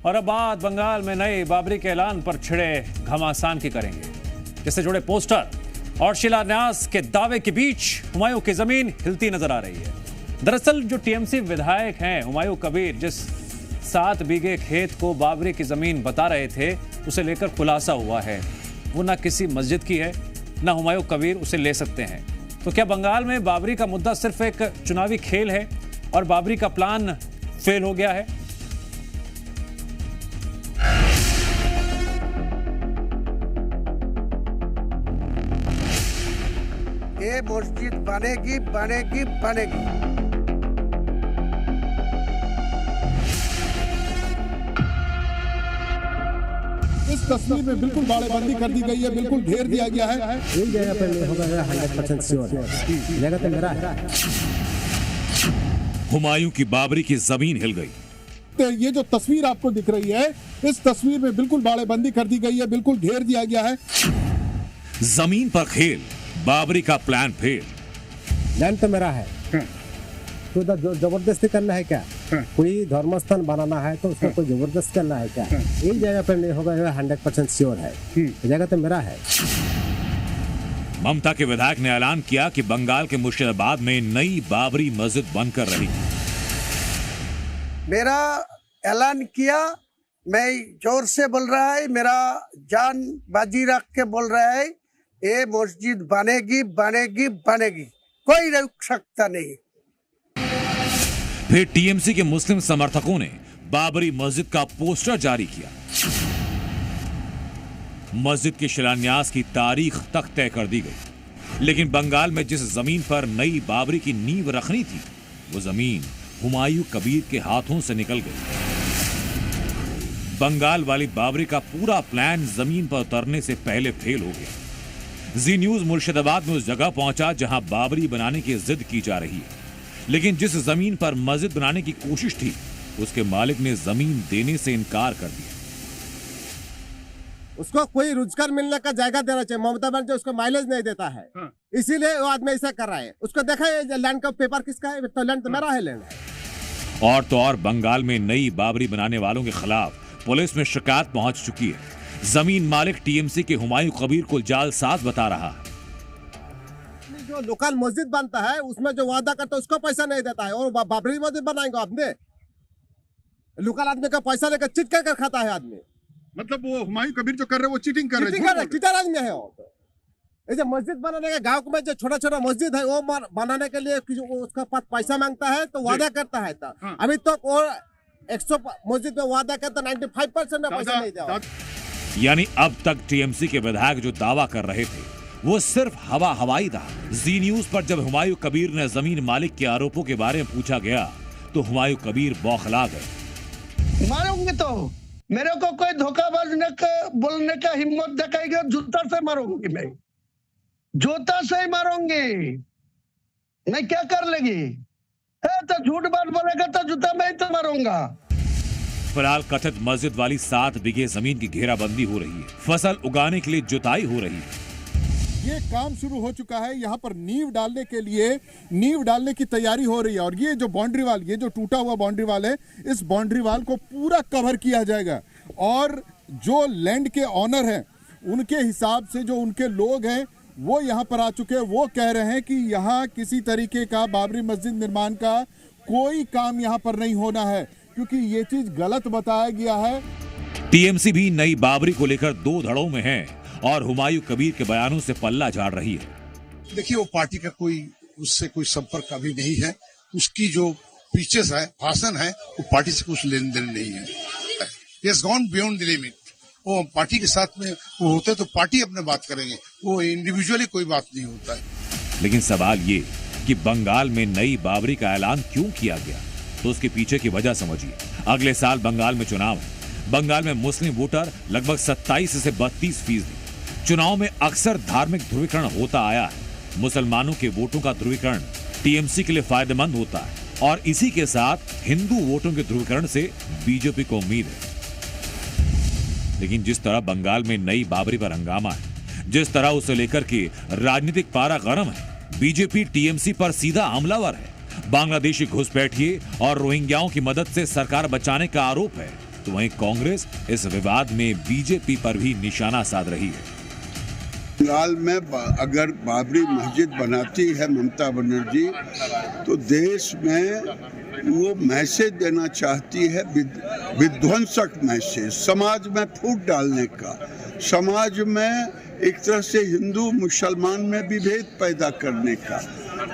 और अब बात बंगाल में नए बाबरी के ऐलान पर छिड़े घमासान की करेंगे, जिससे जुड़े पोस्टर और शिलान्यास के दावे के बीच हुमायूं की जमीन हिलती नजर आ रही है। दरअसल जो टीएमसी विधायक हैं हुमायूं कबीर, जिस 7 बीघे खेत को बाबरी की जमीन बता रहे थे, उसे लेकर खुलासा हुआ है वो ना किसी मस्जिद की है, ना हुमायूं कबीर उसे ले सकते हैं। तो क्या बंगाल में बाबरी का मुद्दा सिर्फ एक चुनावी खेल है और बाबरी का प्लान फेल हो गया है? ये मस्जिद बनेगी बनेगी बनेगी। इस तस्वीर में बिल्कुल बाड़ेबंदी कर दी गई है, बिल्कुल घेर दिया गया है। एक जगह पर नहीं होगा, 100% श्योर है। जगह तो मेरा है। हुमायूं की बाबरी की जमीन हिल गई। तो ये जो तस्वीर आपको दिख रही है, इस तस्वीर में बिल्कुल बाड़ेबंदी कर दी गई है, बिल्कुल घेर दिया गया है। जमीन पर खेल, बाबरी का प्लान फेल। लैंड तो मेरा है, तो जबरदस्ती करना है क्या? कोई धर्मस्थान बनाना है तो उसको कोई जबरदस्ती करना है क्या? एक जगह पर नहीं होगा, 100% श्योर है। जगह तो मेरा है। ममता के विधायक ने ऐलान किया कि बंगाल के मुर्शिदाबाद में नई बाबरी मस्जिद बनकर रही। मेरा ऐलान किया, मैं जोर से बोल रहा है, मेरा जान बाजी रख के बोल रहा है, ये मस्जिद बनेगी बनेगी बनेगी, कोई रोक सकता नहीं। फिर टीएमसी के मुस्लिम समर्थकों ने बाबरी मस्जिद का पोस्टर जारी किया। मस्जिद के शिलान्यास की तारीख तक तय कर दी गई, लेकिन बंगाल में जिस जमीन पर नई बाबरी की नींव रखनी थी, वो जमीन हुमायूं कबीर के हाथों से निकल गई। बंगाल वाली बाबरी का पूरा प्लान जमीन पर उतरने से पहले फेल हो गया। जी न्यूज मुर्शिदाबाद में उस जगह पहुंचा जहां बाबरी बनाने की जिद की जा रही है, लेकिन जिस जमीन पर मस्जिद बनाने की कोशिश थी, उसके मालिक ने जमीन देने से इनकार कर दिया। उसको कोई रोजगार मिलने का जायगा देना चाहिए। ममता बनर्जी उसको माइलेज नहीं देता है, इसीलिए वो आदमी ऐसा कर रहा है। उसको देखा है लैंड का पेपर किसका है? तो लैंड तो मेरा है। लैंड और तो और बंगाल में नई बाबरी बनाने वालों के खिलाफ पुलिस में शिकायत पहुंच चुकी है। जमीन मालिक टीएमसी के हुमायूं कबीर को जालसाज बता रहा है। जो लोकल मस्जिद बनता है उसमें जो वादा करता है उसको पैसा नहीं देता है, और बाबरी मस्जिद बनाएंगे आपने? लोकल आदमी का पैसा लेकर चिट कर खाता है आदमी। मतलब वो हुमायूं कबीर जो कर रहे हैं वो चीटिंग कर रहे हैं, चीटर आदमी है वो। ये जो मस्जिद बनाने का गांव में जो छोटा छोटा मस्जिद है वो बनाने के लिए उसका पास पैसा मांगता है, तो वादा करता है। अभी तक वो 100 मस्जिद में वादा करता, 95% में पैसा नहीं दिया। यानी अब तक टीएमसी के विधायक जो दावा कर रहे थे वो सिर्फ हवाई था। जी न्यूज पर जब हुमायूं कबीर ने जमीन मालिक के आरोपों के बारे में पूछा गया तो हुमायूं कबीर बौखला गए। मारूंगी तो मेरे को कोई धोखाबाज बोलने का हिम्मत दिखाएगा, जूता से मारूंगी, मैं जूता से ही मारूंगी। मैं क्या कर लेगी? तो झूठ बात बोलेगा तो जूता में ही तो मारूंगा। फिलहाल कथित मस्जिद वाली 7 बीघे जमीन की घेराबंदी हो रही है, फसल उगाने के लिए जुताई हो रही है। ये काम शुरू हो चुका है। यहाँ पर नींव डालने की तैयारी हो रही है। और ये जो बाउंड्री वाल, ये जो टूटा हुआ बाउंड्री वाल है, इस बाउंड्री वाल को पूरा कवर किया जाएगा। और जो लैंड के ऑनर हैं, उनके हिसाब से जो उनके लोग हैं वो यहाँ पर आ चुके हैं। वो कह रहे हैं कि यहाँ किसी तरीके का बाबरी मस्जिद निर्माण का कोई काम यहाँ पर नहीं होना है, क्योंकि ये चीज गलत बताया गया है। टीएमसी भी नई बाबरी को लेकर 2 धड़ों में है और हुमायूं कबीर के बयानों से पल्ला झाड़ रही है। देखिए, वो पार्टी का उससे कोई संपर्क अभी नहीं है। उसकी जो स्पीचेस है, भाषण है, वो पार्टी से कुछ लेन देन नहीं है। He has gone beyond the limit। वो पार्टी के साथ में वो होते तो पार्टी अपने बात करेंगे, वो इंडिविजुअली कोई बात नहीं होता है। लेकिन सवाल ये कि बंगाल में नई बाबरी का ऐलान क्यों किया गया, तो उसके पीछे की वजह समझिए। अगले साल बंगाल में चुनाव है। बंगाल में मुस्लिम वोटर लगभग 27 से 32%। चुनाव में अक्सर धार्मिक ध्रुवीकरण होता आया है। मुसलमानों के वोटों का ध्रुवीकरण टीएमसी के लिए फायदेमंद होता है, और इसी के साथ हिंदू वोटों के ध्रुवीकरण से बीजेपी को उम्मीद है। लेकिन जिस तरह बंगाल में नई बाबरी पर हंगामा है, जिस तरह उसे लेकर के राजनीतिक पारा गर्म है, बीजेपी टीएमसी पर सीधा हमलावर है। बांग्लादेशी घुसपैठिए और रोहिंग्याओं की मदद से सरकार बचाने का आरोप है। तो वहीं कांग्रेस इस विवाद में बीजेपी पर भी निशाना साध रही है। बंगाल में अगर बाबरी मस्जिद बनाती है ममता बनर्जी तो देश में वो मैसेज देना चाहती है, विध्वंसक मैसेज, समाज में फूट डालने का, समाज में एक तरह से हिंदू मुसलमान में विभेद पैदा करने का,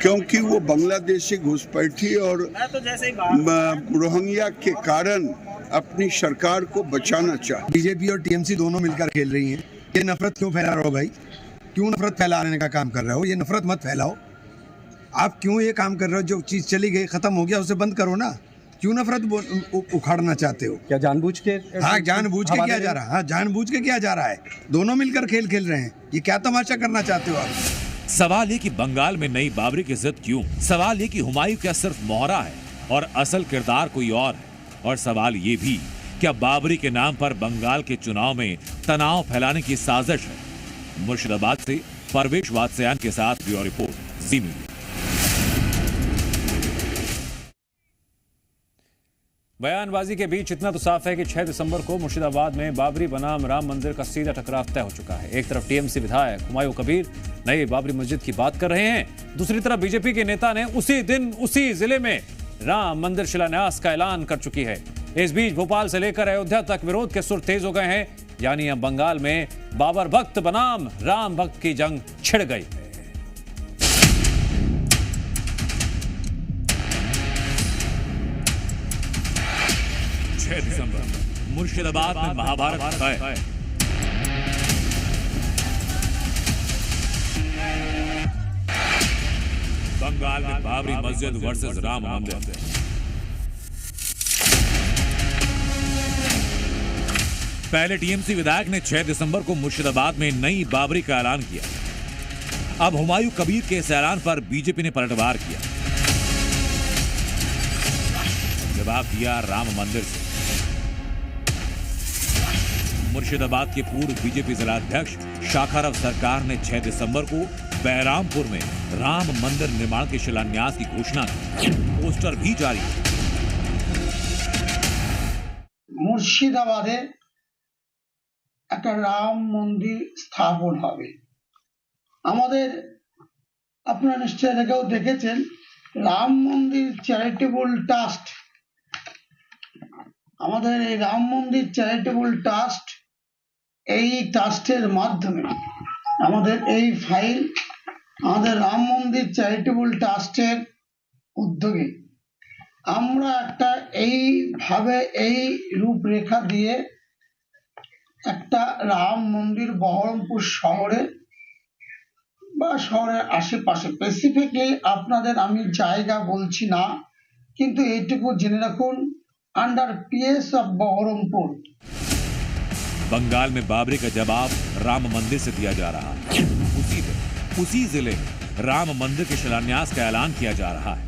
क्योंकि वो बांग्लादेशी घुसपैठी और रोहिंग्या के कारण अपनी सरकार को बचाना चाहती। बीजेपी और टीएमसी दोनों मिलकर खेल रही हैं। ये नफरत क्यों फैला रहे हो भाई? क्यों नफरत फैलाने का काम कर रहे हो? ये नफरत मत फैलाओ। आप क्यों ये काम कर रहे हो? जो चीज चली गई, खत्म हो गया, उसे बंद करो ना। क्यों नफरत उखाड़ना चाहते हो? क्या जानबूझ के? हाँ, जानबूझ के किया जा रहा है। हाँ, जानबूझ के किया जा रहा है। दोनों मिलकर खेल खेल रहे हैं। ये क्या तमाशा करना चाहते हो आप? सवाल ये कि बंगाल में नई बाबरी की जिद क्यों? सवाल ये कि हुमायूं क्या सिर्फ मोहरा है और असल किरदार कोई और है? और सवाल ये भी, क्या बाबरी के नाम पर बंगाल के चुनाव में तनाव फैलाने की साजिश है? मुर्शिदाबाद से परवेश वात्स्यायन के साथ ब्यूरो रिपोर्ट, जी मीडिया। बयानबाजी के बीच इतना तो साफ है कि 6 दिसंबर को मुर्शिदाबाद में बाबरी बनाम राम मंदिर का सीधा टकराव तय हो चुका है। एक तरफ टीएमसी विधायक हुमायूं कबीर नई बाबरी मस्जिद की बात कर रहे हैं, दूसरी तरफ बीजेपी के नेता ने उसी दिन उसी जिले में राम मंदिर शिलान्यास का ऐलान कर चुकी है। इस बीच भोपाल से लेकर अयोध्या तक विरोध के सुर तेज हो गए हैं, यानी अब बंगाल में बाबर भक्त बनाम राम भक्त की जंग छिड़ गई है। 6 दिसंबर मुर्शिदाबाद में महाभारत तय। बंगाल में बाबरी मस्जिद वर्सेस राम मंदिर। पहले टीएमसी विधायक ने 6 दिसंबर को मुर्शिदाबाद में नई बाबरी का ऐलान किया। अब हुमायूं कबीर के इस ऐलान पर बीजेपी ने पलटवार किया, जवाब दिया राम मंदिर से। मुर्शिदाबाद के पूर्व बीजेपी जिलाध्यक्ष शाखारव सरकार ने 6 दिसंबर को बैरामपुर में राम मंदिर निर्माण के शिलान्यास की घोषणा की। पोस्टर भी जारी है। মুর্শিদাবাদে একটা রাম মন্দির স্থাপন হবে। আমাদের আপনারা নিশ্চয়ই আগেও দেখেছেন রাম মন্দির চ্যারিটেবল ট্রাস্ট, আমাদের এই রাম মন্দির চ্যারিটেবল ট্রাস্ট, এই ট্রাস্টের মাধ্যমে আমাদের এই ফাইল আমাদের রাম মন্দির চ্যারিটেবল ট্রাস্টের উদ্যোগে আমরা একটা এইভাবে এই রূপরেখা দিয়ে একটা রাম মন্দির বহরমপুর শহরে বা শহরের আশেপাশে, স্পেসিফিকলি আপনাদের আমি জায়গা বলছি না, কিন্তু এইটুকু জেনে রাখুন under PS of Baharampur. Bengal में बाबरी का जवाब राम मंदिर से दिया जा रहा है। उसी जिले में राम मंदिर के शिलान्यास का ऐलान किया जा रहा है।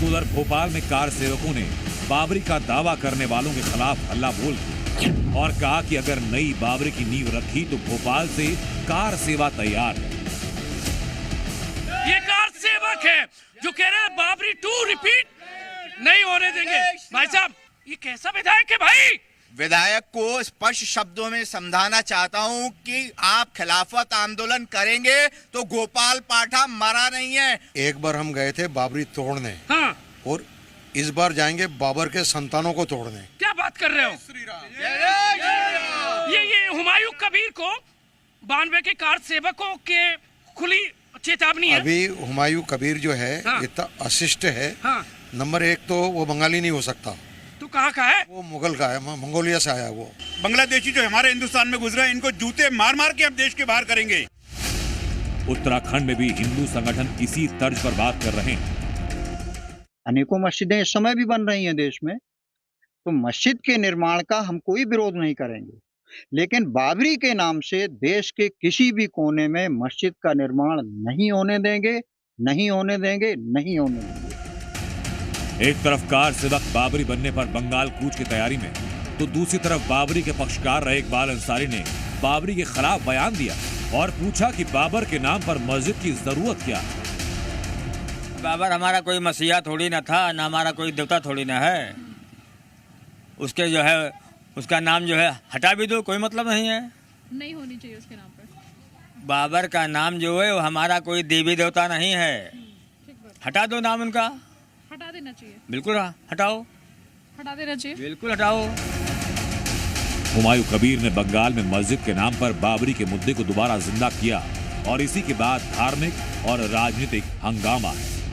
उधर भोपाल में कार सेवकों ने बाबरी का दावा करने वालों के खिलाफ हल्ला बोल किया और कहा कि अगर नई बाबरी की नींव रखी तो भोपाल से कार सेवा तैयार है। ये कार सेवक है जो कह रहे हैं बाबरी 2 रिपीट नहीं होने देंगे। भाई साहब, ये कैसा विधायक है भाई? विधायक को स्पष्ट शब्दों में समझाना चाहता हूं कि आप खिलाफत आंदोलन करेंगे तो गोपाल पाठा मरा नहीं है। एक बार हम गए थे बाबरी तोड़ने, हाँ। और इस बार जाएंगे बाबर के संतानों को तोड़ने। क्या बात कर रहे हो? ये हुमायूं कबीर को 92 के कार सेवकों के खुली चेतावनी है। अभी हुमायूं कबीर जो है, हाँ। इतना अशिष्ट है, हाँ। नंबर 1 तो वो बंगाली नहीं हो सकता। तो कहाँ का है? वो मुगल का है, मंगोलिया से आया। वो बांग्लादेशी जो हमारे हिंदुस्तान में गुजरे, इनको जूते मार मार के हम देश के बाहर करेंगे। उत्तराखंड में भी हिंदू संगठन इसी तर्ज पर बात कर रहे हैं। अनेकों मस्जिदें इस समय भी बन रही हैं देश में, तो मस्जिद के निर्माण का हम कोई विरोध नहीं करेंगे, लेकिन बाबरी के नाम से देश के किसी भी कोने में मस्जिद का निर्माण नहीं होने देंगे, नहीं होने देंगे, नहीं होने देंगे। एक तरफ कार सेवक बाबरी बनने पर बंगाल कूच की तैयारी में, तो दूसरी तरफ बाबरी के पक्षकार रहे इकबाल अंसारी ने बाबरी के खिलाफ बयान दिया और पूछा कि बाबर के नाम पर मस्जिद की जरूरत क्या है। बाबर हमारा कोई मसीहा थोड़ी ना था, ना हमारा कोई देवता थोड़ी ना है। उसके जो है उसका नाम जो है हटा भी दो, कोई मतलब नहीं है। नहीं होनी चाहिए उसके नाम पर। बाबर का नाम जो है वो हमारा कोई देवी देवता नहीं है, हटा दो नाम उनका, हटा देना चाहिए। बिल्कुल हटाओ, हटा देना चाहिए, बिल्कुल हटाओ। हुमायूं कबीर ने बंगाल में मस्जिद के नाम पर बाबरी के मुद्दे को दोबारा जिंदा किया और इसी के बाद धार्मिक और राजनीतिक हंगामा है।